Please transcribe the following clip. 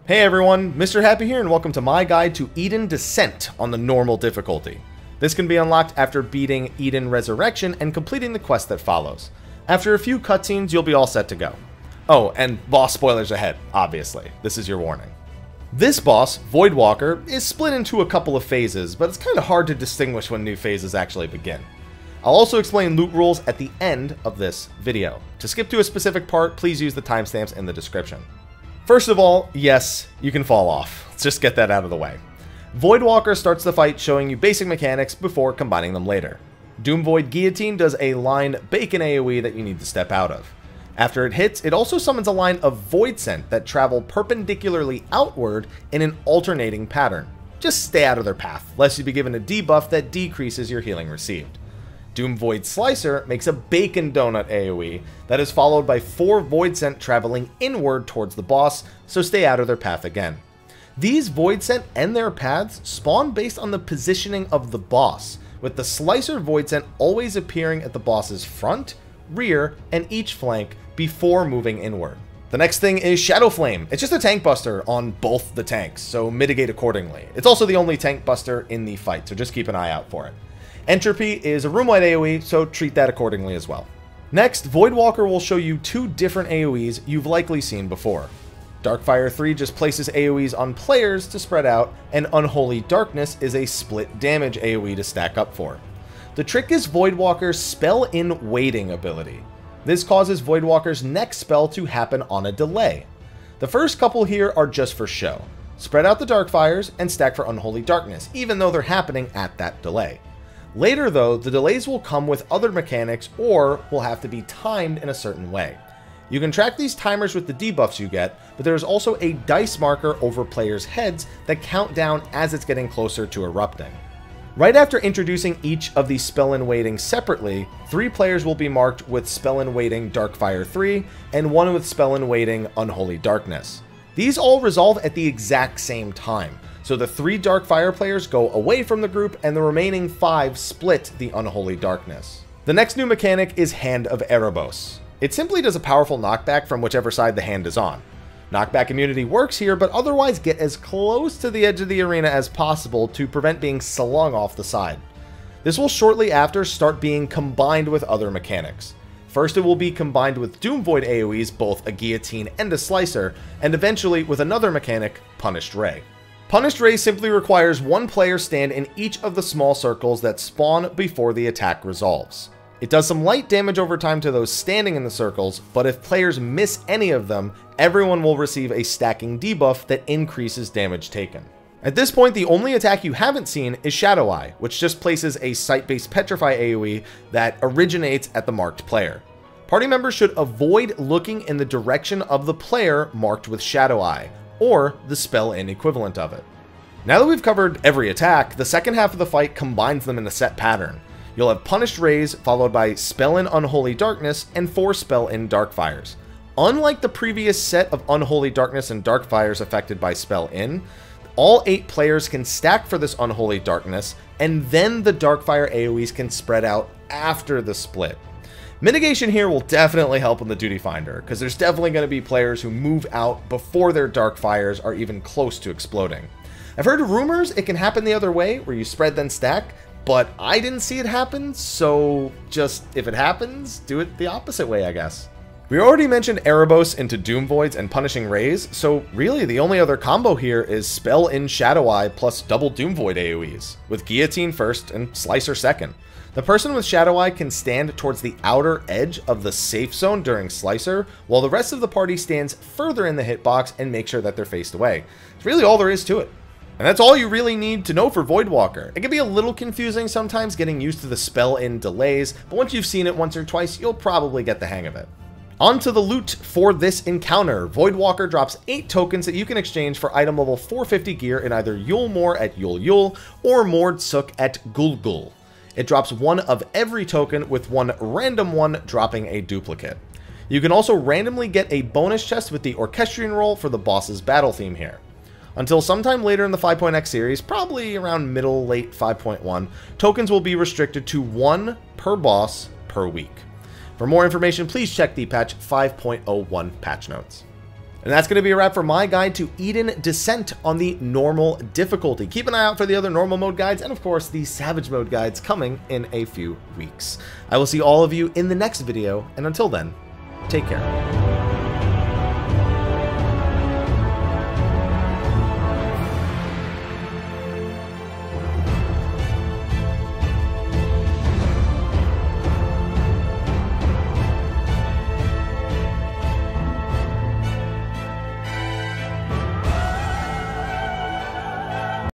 Hey everyone, Mr. Happy here and welcome to my guide to Eden Descent on the normal difficulty. This can be unlocked after beating Eden Resurrection and completing the quest that follows. After a few cutscenes, you'll be all set to go. Oh, and boss spoilers ahead, obviously. This is your warning. This boss, Voidwalker, is split into a couple of phases, but it's kind of hard to distinguish when new phases actually begin. I'll also explain loot rules at the end of this video. To skip to a specific part, please use the timestamps in the description. First of all, yes, you can fall off. Let's just get that out of the way. Voidwalker starts the fight showing you basic mechanics before combining them later. Doomvoid Guillotine does a line Bacon AoE that you need to step out of. After it hits, it also summons a line of Void Scent that travel perpendicularly outward in an alternating pattern. Just stay out of their path, lest you be given a debuff that decreases your healing received. Doomvoid Slicer makes a Bacon Donut AoE that is followed by 4 Void Scent traveling inward towards the boss, so stay out of their path again. These Void Scent and their paths spawn based on the positioning of the boss, with the Slicer Void Scent always appearing at the boss's front, rear, and each flank before moving inward. The next thing is Shadowflame. It's just a tank buster on both the tanks, so mitigate accordingly. It's also the only tank buster in the fight, so just keep an eye out for it. Entropy is a room-wide AoE, so treat that accordingly as well. Next, Voidwalker will show you 2 different AoEs you've likely seen before. Darkfire 3 just places AoEs on players to spread out, and Unholy Darkness is a split damage AoE to stack up for. The trick is Voidwalker's Spell in Waiting ability. This causes Voidwalker's next spell to happen on a delay. The first couple here are just for show. Spread out the Darkfires and stack for Unholy Darkness, even though they're happening at that delay. Later though, the delays will come with other mechanics or will have to be timed in a certain way. You can track these timers with the debuffs you get, but there is also a dice marker over players' heads that count down as it's getting closer to erupting. Right after introducing each of these Spell in Waiting separately, 3 players will be marked with Spell in Waiting Darkfire 3 and 1 with Spell in Waiting Unholy Darkness. These all resolve at the exact same time, so the 3 Darkfire players go away from the group and the remaining 5 split the Unholy Darkness. The next new mechanic is Hand of Ereobos. It simply does a powerful knockback from whichever side the hand is on. Knockback immunity works here, but otherwise get as close to the edge of the arena as possible to prevent being slung off the side. This will shortly after start being combined with other mechanics. First it will be combined with Doomvoid AoEs, both a Guillotine and a Slicer, and eventually with another mechanic, Punished Ray. Punished Ray simply requires 1 player stand in each of the small circles that spawn before the attack resolves. It does some light damage over time to those standing in the circles, but if players miss any of them, everyone will receive a stacking debuff that increases damage taken. At this point, the only attack you haven't seen is Shadoweye, which just places a sight-based Petrify AoE that originates at the marked player. Party members should avoid looking in the direction of the player marked with Shadoweye, or the spell-in equivalent of it. Now that we've covered every attack, the second half of the fight combines them in a set pattern. You'll have Punished Rays followed by Spell-in Unholy Darkness and 4 Spell-in Darkfires. Unlike the previous set of Unholy Darkness and Darkfires affected by Spell-in, all 8 players can stack for this Unholy Darkness, and then the Darkfire AoEs can spread out after the split. Mitigation here will definitely help in the Duty Finder, because there's definitely going to be players who move out before their Darkfires are even close to exploding. I've heard rumors it can happen the other way, where you spread then stack, but I didn't see it happen, so just, if it happens, do it the opposite way, I guess. We already mentioned Ereobos into Doomvoids and Punishing Rays, so really the only other combo here is Spell in Shadoweye plus double Doomvoid AoEs, with Guillotine first and Slicer second. The person with Shadoweye can stand towards the outer edge of the safe zone during Slicer, while the rest of the party stands further in the hitbox and make sure that they're faced away. It's really all there is to it. And that's all you really need to know for Voidwalker. It can be a little confusing sometimes getting used to the spell-in delays, but once you've seen it once or twice, you'll probably get the hang of it. On to the loot for this encounter. Voidwalker drops 8 tokens that you can exchange for item level 450 gear in either Yulmore at Yul Yul or Mord Suk at Gul Gul. It drops 1 of every token, with 1 random one dropping a duplicate. You can also randomly get a bonus chest with the Orchestrion roll for the boss's battle theme here. Until sometime later in the 5.x series, probably around middle-late 5.1, tokens will be restricted to 1 per boss per week. For more information, please check the patch 5.01 patch notes. And that's going to be a wrap for my guide to Eden Descent on the normal difficulty. Keep an eye out for the other normal mode guides and, of course, the savage mode guides coming in a few weeks. I will see all of you in the next video, and until then, take care.